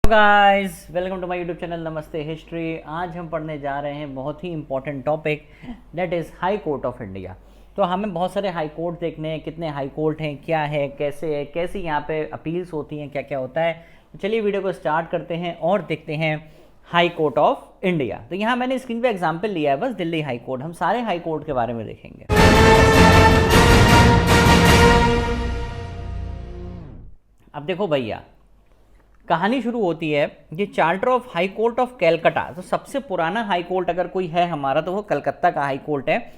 Guys, welcome to my YouTube channel Namaste history. आज हम पढ़ने जा रहे हैं बहुत ही important topic, that is high court of India. तो हमें बहुत सारे हाई कोर्ट देखने हैं, कितने हाई कोर्ट हैं, क्या है, कैसी यहाँ पे अपील्स होती हैं, क्या क्या होता है। तो चलिए वीडियो को स्टार्ट करते हैं और देखते हैं हाई कोर्ट ऑफ इंडिया। तो यहाँ मैंने स्क्रीन पे एग्जाम्पल लिया है बस, दिल्ली हाई कोर्ट। हम सारे हाई कोर्ट के बारे में देखेंगे। अब देखो भैया, कहानी शुरू होती है ये charter of high court of Calcutta. तो सबसे पुराना हाई कोर्ट अगर कोई है हमारा तो वो कलकत्ता का हाई कोर्ट है,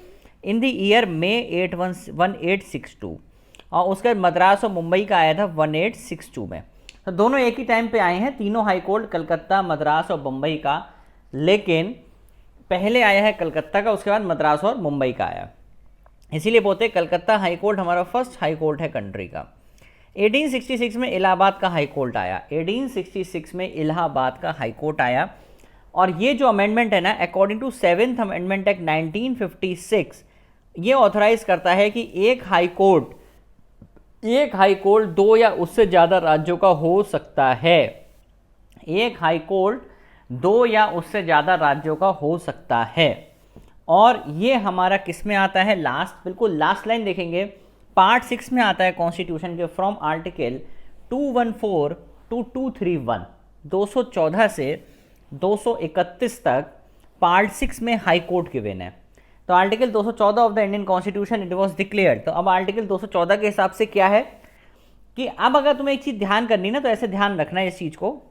इन द ईयर मई 1862। और उसके बाद मद्रास और मुंबई का आया था 1862 में। तो दोनों एक ही टाइम पे आए हैं, तीनों हाई कोर्ट, कलकत्ता, मद्रास और मुंबई का। लेकिन पहले आया है कलकत्ता का, उसके बाद मद्रास और मुंबई का आया। इसीलिए बोलते हैं कलकत्ता हाई कोर्ट हमारा फर्स्ट हाई कोर्ट है कंट्री का। 1866 में इलाहाबाद का हाई कोर्ट आया। 1866 में इलाहाबाद का हाई कोर्ट आया। और ये जो अमेंडमेंट है ना, according to 7th amendment act 1956, ये ऑथराइज करता है कि एक हाई कोर्ट दो या उससे ज़्यादा राज्यों का हो सकता है। एक हाई कोर्ट दो या उससे ज़्यादा राज्यों का हो सकता है। और ये हमारा किस में आता है, लास्ट, बिल्कुल लास्ट लाइन देखेंगे, पार्ट 6 में आता है कॉन्स्टिट्यूशन के, फ्रॉम आर्टिकल 214 टू 231, 214 से 231 तक पार्ट 6 में हाई कोर्ट गिवन है। तो article 214 of the Indian constitution it was declared. तो अब आर्टिकल 214 के हिसाब से क्या है कि अब अगर तुम्हें एक चीज़ ध्यान करनी ना, तो ऐसे ध्यान रखना है इस चीज़ को,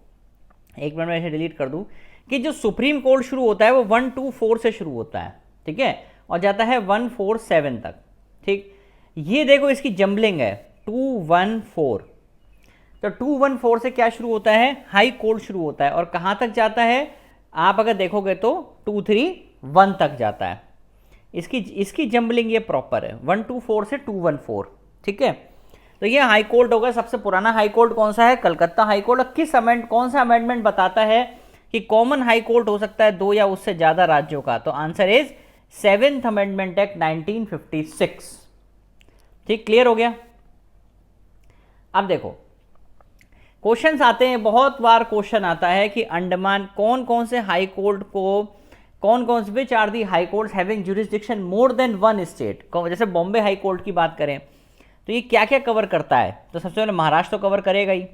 एक मिनट में ऐसे डिलीट कर दूँ, कि जो सुप्रीम कोर्ट शुरू होता है वो 124 से शुरू होता है, ठीक है, और जाता है 147 तक। ठीक, ये देखो इसकी जंबलिंग है 214। तो 214 से क्या शुरू होता है, हाई कोर्ट शुरू होता है, और कहाँ तक जाता है आप अगर देखोगे तो 231 तक जाता है। इसकी जंबलिंग ये प्रॉपर है, 124 से 214, ठीक है। तो ये हाई कोर्ट होगा। सबसे पुराना हाई कोर्ट कौन सा है, कलकत्ता हाई कोर्ट। और कौन सा अमेंडमेंट बताता है कि कॉमन हाई कोर्ट हो सकता है दो या उससे ज्यादा राज्यों का, तो answer is 7th amendment act 1956। ठीक, क्लियर हो गया। अब देखो क्वेश्चंस आते हैं, बहुत बार क्वेश्चन आता है कि अंडमान कौन कौन से हाई कोर्ट को, कौन कौन से, which are the high courts having jurisdiction more than one state. जैसे बॉम्बे हाई कोर्ट की बात करें तो ये क्या क्या कवर करता है, तो सबसे पहले महाराष्ट्र तो कवर करेगा ही,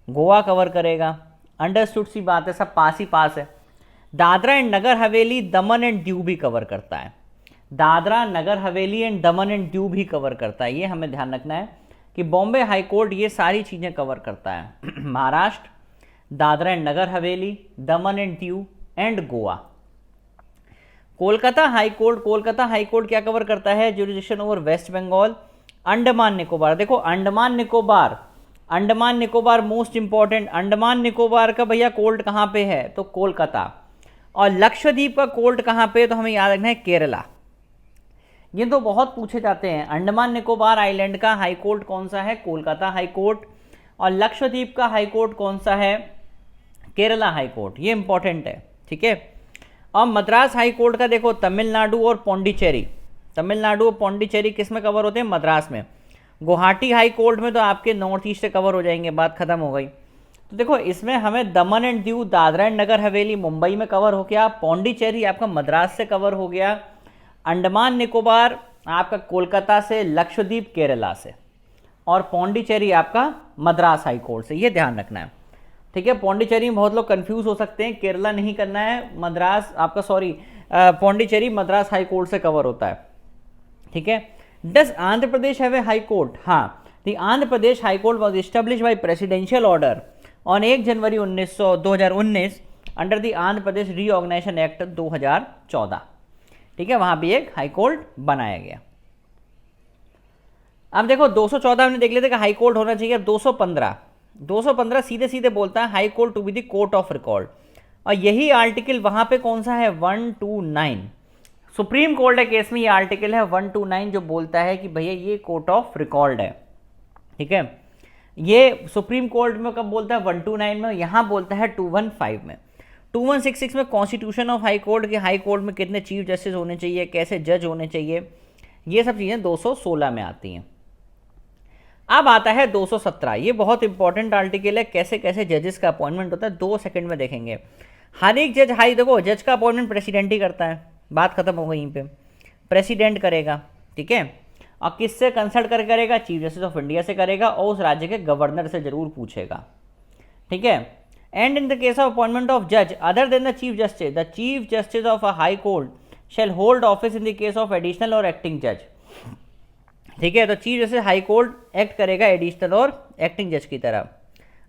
गोवा कवर करेगा, अंडरस्टूड सी बात है, सब पास ही पास है। दादरा एंड नगर हवेली, दमन एंड दीव भी कवर करता है। Dadra, Nagar Haveli and Daman and Diu भी कवर करता है। ये हमें ध्यान रखना है कि बॉम्बे हाई कोर्ट ये सारी चीज़ें कवर करता है। Maharashtra, Dadra and Nagar Haveli, Daman and Diu and Goa. Kolkata high court क्या कवर करता है, jurisdiction over west Bengal, Andaman Nicobar. देखो अंडमान निकोबार मोस्ट इंपॉर्टेंट। अंडमान निकोबार का भैया कोर्ट कहाँ पे है, तो कोलकाता। और लक्षद्वीप का कोर्ट कहाँ पे, तो हमें याद रखना है केरला। ये तो बहुत पूछे जाते हैं। अंडमान निकोबार आइलैंड का हाई कोर्ट कौन सा है, कोलकाता हाई कोर्ट। और लक्षद्वीप का हाई कोर्ट कौन सा है, केरला हाई कोर्ट। ये इंपॉर्टेंट है, ठीक है। और मद्रास हाई कोर्ट का देखो, तमिलनाडु और पौंडीचेरी किस में कवर होते हैं, मद्रास में। गुवाहाटी हाई कोर्ट में तो आपके नॉर्थ ईस्ट से कवर हो जाएंगे, बात खत्म हो गई। तो देखो इसमें हमें दमन एंड दीव, दादरा एंड नगर हवेली मुंबई में कवर हो गया, पौंडीचेरी आपका मद्रास से कवर हो गया, अंडमान निकोबार आपका कोलकाता से, लक्षद्वीप केरला से, और पौंडीचेरी आपका मद्रास हाई कोर्ट से। ये ध्यान रखना है, ठीक है। पौंडीचेरी में बहुत लोग कंफ्यूज हो सकते हैं, केरला नहीं करना है, मद्रास आपका पौंडीचेरी मद्रास हाई कोर्ट से कवर होता है, ठीक है। Does Andhra Pradesh have a high court, हाँ, the Andhra Pradesh high court was establish by presidential order on 1 January 2019 under the Andhra Pradesh reorganisation act 2014, ठीक है। वहां भी एक हाई कोर्ट बनाया गया। अब देखो 214 हमने देख लेते कि हाई कोर्ट होना चाहिए। 215 सीधे सीधे बोलता है high court to be the court of record. और यही आर्टिकल वहां पे कौन सा है, 129। सुप्रीम कोर्ट के केस में ये आर्टिकल है 129 जो बोलता है कि भैया ये कोर्ट ऑफ रिकॉर्ड है, ठीक है। ये सुप्रीम कोर्ट में कब बोलता है, 129 में। यहां बोलता है 215 में। 2166 में कॉन्स्टिट्यूशन ऑफ हाई कोर्ट, के हाई कोर्ट में कितने चीफ जस्टिस होने चाहिए, कैसे जज होने चाहिए, ये सब चीज़ें 216 में आती हैं। अब आता है 217, ये बहुत इंपॉर्टेंट आर्टिकल है, कैसे कैसे जजेस का अपॉइंटमेंट होता है 2 सेकंड में देखेंगे। हर एक जज हाई, देखो जज का अपॉइंटमेंट प्रेसिडेंट ही करता है, बात खत्म हो गई यहीं पे, प्रेसिडेंट करेगा, ठीक है। और किससे कंसल्ट कर करेगा? चीफ जस्टिस ऑफ इंडिया से करेगा, और उस राज्य के गवर्नर से जरूर पूछेगा, ठीक है। And in the case of appointment of जज other than the chief justice of a high court shall hold office in the case of additional और एक्टिंग जज, ठीक है। तो chief justice high court act करेगा एडिशनल और acting जज की तरह।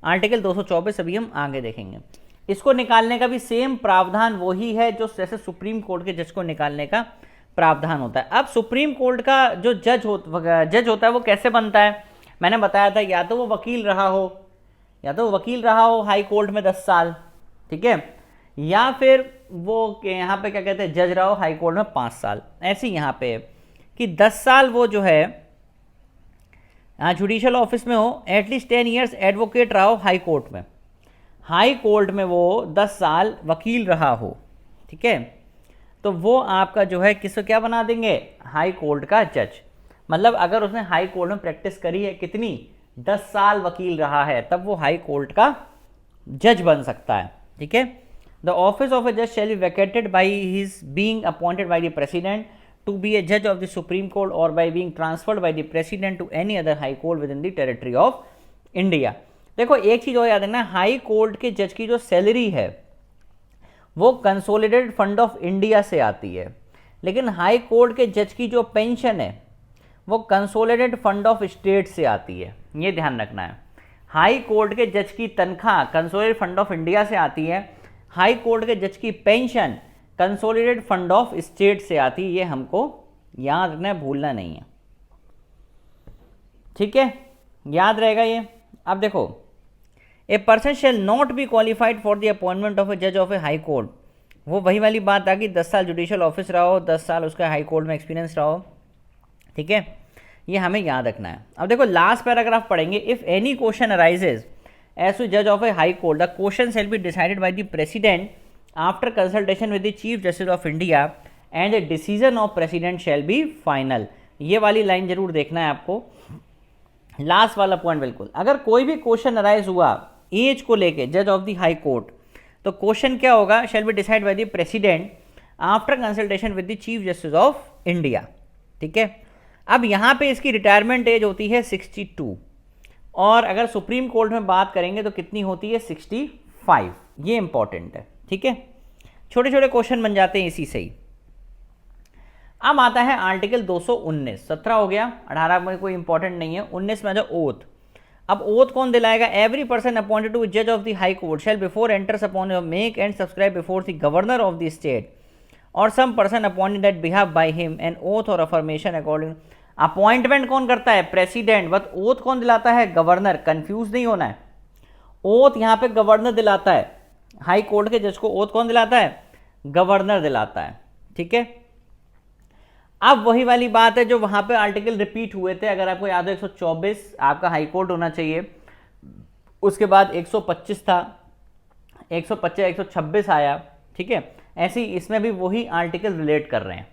आर्टिकल 224 अभी हम आगे देखेंगे। इसको निकालने का भी सेम प्रावधान वही है जो जैसे सुप्रीम कोर्ट के जज को निकालने का प्रावधान होता है। अब सुप्रीम कोर्ट का जो जज होता है वो कैसे बनता है? मैंने बताया था, या तो वो वकील रहा हो हाई कोर्ट में 10 साल, ठीक है, या फिर वो यहाँ पे क्या कहते हैं जज रहा हो हाई कोर्ट में 5 साल। ऐसे ही यहाँ पे कि 10 साल वो जो है जुडिशियल ऑफिस में हो, एटलीस्ट 10 ईयर्स एडवोकेट रहा हो हाई कोर्ट में वो 10 साल वकील रहा हो, ठीक है। तो वो आपका जो है किसको क्या बना देंगे? हाई कोर्ट का जज। मतलब अगर उसने हाई कोर्ट में प्रैक्टिस करी है कितनी, 10 साल वकील रहा है, तब वो हाई कोर्ट का जज बन सकता है, ठीक है। द ऑफिस ऑफ ए जज shall be vacated by his being appointed by the president to be a judge of the Supreme Court or by being transferred by the President to any other high court within the territory of India। देखो एक चीज और याद रखना, high court के जज की जो सैलरी है वो कंसोलिडेटेड फंड ऑफ इंडिया से आती है, लेकिन हाई कोर्ट के जज की जो पेंशन है वो कंसोलिडेटेड फंड ऑफ स्टेट से आती है, ये ध्यान रखना है। हाई कोर्ट के जज की तनख्वाह कंसोलिडेटेड फंड ऑफ इंडिया से आती है, हाई कोर्ट के जज की pension consolidated fund of state से आती है, ये हमको याद रखना है, भूलना नहीं है, ठीक है, याद रहेगा ये। अब देखो, a person shall not be qualified for the appointment of a जज ऑफ ए हाई कोर्ट, वो वही वाली बात आ गई, 10 साल जुडिशियल ऑफिस रहा हो, 10 साल उसका हाई कोर्ट में एक्सपीरियंस रहा हो, ठीक है, ये हमें याद रखना है। अब देखो लास्ट पैराग्राफ पढ़ेंगे। If any question arises as to जज of a high court the question shall be decided by the president after consultation with the chief justice of India and the decision of president shall be final. ये वाली line जरूर देखना है आपको, last वाला point बिल्कुल। अगर कोई भी क्वेश्चन अराइज हुआ एज को लेके जज ऑफ द हाई कोर्ट, तो क्वेश्चन क्या होगा? Shall be decide bye the president after consultation with the chief justice of India, ठीक है। अब यहाँ पे इसकी रिटायरमेंट एज होती है 62, और अगर सुप्रीम कोर्ट में बात करेंगे तो कितनी होती है? 65। ये इंपॉर्टेंट है, ठीक है, छोटे छोटे क्वेश्चन बन जाते हैं इसी से ही। अब आता है आर्टिकल 219, 17 हो गया, 18 में कोई इंपॉर्टेंट नहीं है। 19 में आ जाओ, ओथ। अब ओथ कौन दिलाएगा? एवरी पर्सन अपॉइंटेड टू जज of the high court shall before enters upon make and subscribe before the governor of the state और some person appointed that behalf by him an oath और affirmation according. Appointment कौन करता है? President. But oath कौन दिलाता है? Governor. Confuse नहीं होना है, ओथ यहाँ पे गवर्नर दिलाता है, हाई कोर्ट के जज को ओथ कौन दिलाता है? गवर्नर दिलाता है, ठीक है। अब वही वाली बात है जो वहां पे आर्टिकल रिपीट हुए थे, अगर आपको याद हो 124 आपका हाई कोर्ट होना चाहिए, उसके बाद 125 था, 125 126 आया, ठीक है। ऐसे ही इसमें भी वही आर्टिकल रिलेट कर रहे हैं,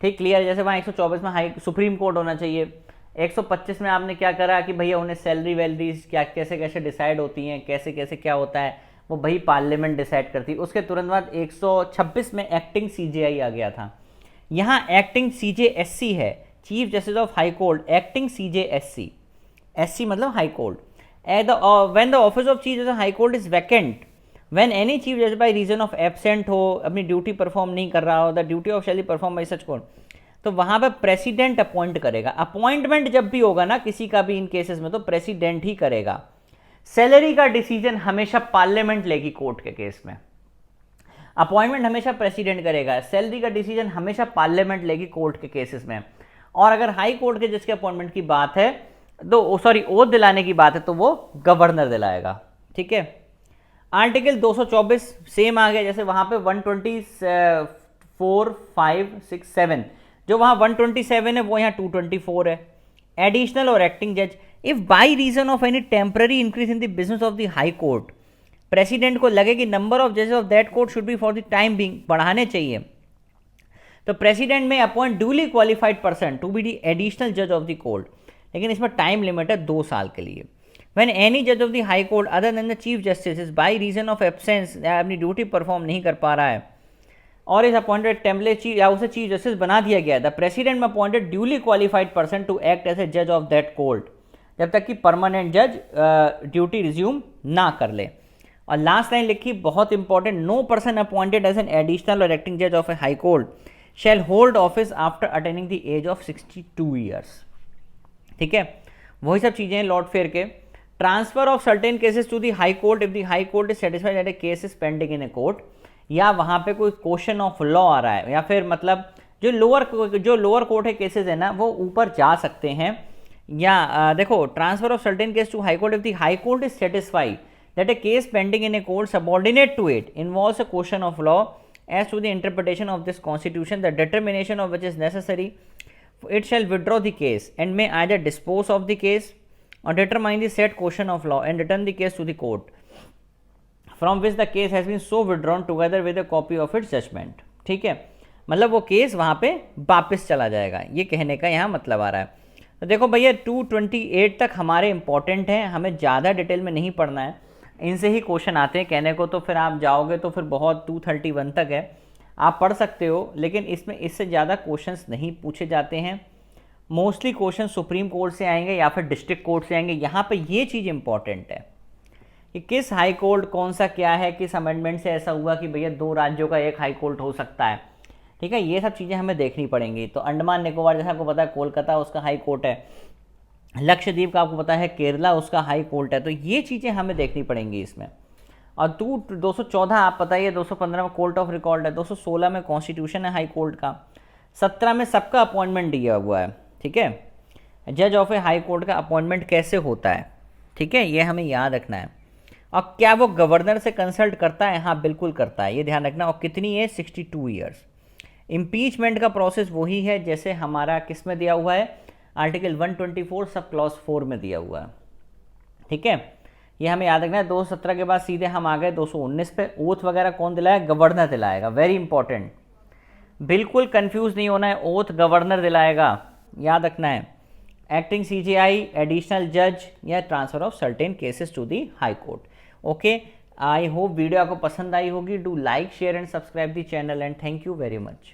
ठीक, क्लियर। जैसे वहाँ 124 में हाई सुप्रीम कोर्ट होना चाहिए, 125 में आपने क्या करा कि भैया उन्हें सैलरी वैलरीज क्या कैसे कैसे डिसाइड होती हैं, कैसे कैसे क्या होता है, वो भाई पार्लियामेंट डिसाइड करती है। उसके तुरंत बाद 126 में एक्टिंग सीजेआई आ गया था, यहाँ एक्टिंग सीजेएससी है, chief justice of high court acting CJSC, SC मतलब high court. When the office of chief justice high court is vacant, when any chief justice by reason of absent हो, अपनी duty perform नहीं कर रहा हो, the duty of shall be perform by such court, तो वहां पर president appoint करेगा। अपॉइंटमेंट जब भी होगा ना किसी का भी इन केसेस में, तो प्रेसिडेंट ही करेगा। सैलरी का डिसीजन हमेशा पार्लियामेंट लेगी कोर्ट के केस में, अपॉइंटमेंट हमेशा प्रेसिडेंट करेगा, सैलरी का डिसीजन हमेशा पार्लियामेंट लेगी कोर्ट के केसेस में। और अगर हाई कोर्ट के जज के अपॉइंटमेंट की बात है तो सॉरी ओथ दिलाने की बात है तो वो गवर्नर दिलाएगा, ठीक है। आर्टिकल 224 सेम आ गया, जैसे वहां पे 124 5 6 7, जो वहां 127 है वो यहाँ 224 है। एडिशनल और एक्टिंग जज, if by reason of any temporary increase in the business of the high court, president को लगे कि नंबर ऑफ जजेस of that court should be for the time being, बढ़ाने चाहिए, तो president may appoint duly qualified person to be the additional जज of the court. लेकिन इसमें टाइम लिमिट है 2 साल के लिए। When any judge of the high court other than the chief justice is by reason of absence अपनी duty perform नहीं कर पा रहा है और इज अपॉइंटेड टेम्पलेट चीफ या उसे चीफ जस्टिस बना दिया गया है, the president may appointed duly qualified person to act as a जज ऑफ दैट कोर्ट, जब तक कि परमानेंट जज ड्यूटी रिज्यूम ना कर ले। और लास्ट लाइन लिखी बहुत important, no person appointed as an additional और एक्टिंग जज of a high court shall hold office after attaining the age of 62 years. ठीक है, वही सब चीज़ें हैं लॉर्ड फेयर के। Transfer of certain cases to the high court if the high court is satisfied that a case is pending in a court, या वहाँ पे कोई क्वेश्चन ऑफ लॉ आ रहा है, या फिर मतलब जो लोअर कोर्ट है केसेस है ना वो ऊपर जा सकते हैं। या देखो, transfer of certain case to high court if the high court is satisfied that a case pending in a court subordinate to it involves a question of law as to the interpretation of this constitution, the determination of which is necessary, it shall withdraw the case and may either dispose of the case or determine the said question of law and return the case to the court from which the case has been so withdrawn together with a copy of its judgment। ठीक है, मतलब वो case वहाँ पे वापस चला जाएगा, ये कहने का यहाँ मतलब आ रहा है। तो देखो भैया 228 तक हमारे इंपॉर्टेंट हैं, हमें ज़्यादा डिटेल में नहीं पढ़ना है, इनसे ही क्वेश्चन आते हैं कहने को। तो फिर आप जाओगे तो फिर बहुत 231 तक है, आप पढ़ सकते हो, लेकिन इसमें इससे ज़्यादा क्वेश्चंस नहीं पूछे जाते हैं। मोस्टली क्वेश्चन सुप्रीम कोर्ट से आएंगे या फिर डिस्ट्रिक्ट कोर्ट से आएंगे। यहाँ पे ये चीज़ इंपॉर्टेंट है कि किस हाई कोर्ट कौन सा क्या है, किस अमेंडमेंट से ऐसा हुआ कि भैया 2 राज्यों का एक हाई कोर्ट हो सकता है। ठीक है, ये सब चीज़ें हमें देखनी पड़ेंगी। तो अंडमान निकोबार जैसा आपको पता है कोलकाता उसका हाई कोर्ट है, लक्षद्वीप का आपको पता है केरला उसका हाई कोर्ट है, तो ये चीज़ें हमें देखनी पड़ेंगी इसमें। और 214 आप पता ही है, 215 में कोर्ट ऑफ रिकॉर्ड है, 216 में कॉन्स्टिट्यूशन है हाई कोर्ट का, 17 में सबका अपॉइंटमेंट दिया हुआ है। ठीक है, जज ऑफ ए हाई कोर्ट का अपॉइंटमेंट कैसे होता है, ठीक है, ये हमें याद रखना है। और क्या वो गवर्नर से कंसल्ट करता है? हाँ बिल्कुल करता है, ये ध्यान रखना। और कितनी है? 62 ईयर्स। इम्पीचमेंट का प्रोसेस वही है जैसे हमारा किस में दिया हुआ है, आर्टिकल 124 सब क्लॉज 4 में दिया हुआ है। ठीक है, ये हमें याद रखना है। 217 के बाद सीधे हम आ गए 219 पे। ओथ वगैरह कौन दिलाएगा? गवर्नर दिलाएगा, वेरी इंपॉर्टेंट, बिल्कुल कंफ्यूज नहीं होना है, ओथ गवर्नर दिलाएगा, याद रखना है। एक्टिंग CJI, एडिशनल जज या transfer of certain cases to the high court. Okay, I hope video आपको पसंद आई होगी। Do like, share and subscribe the channel and thank you very much.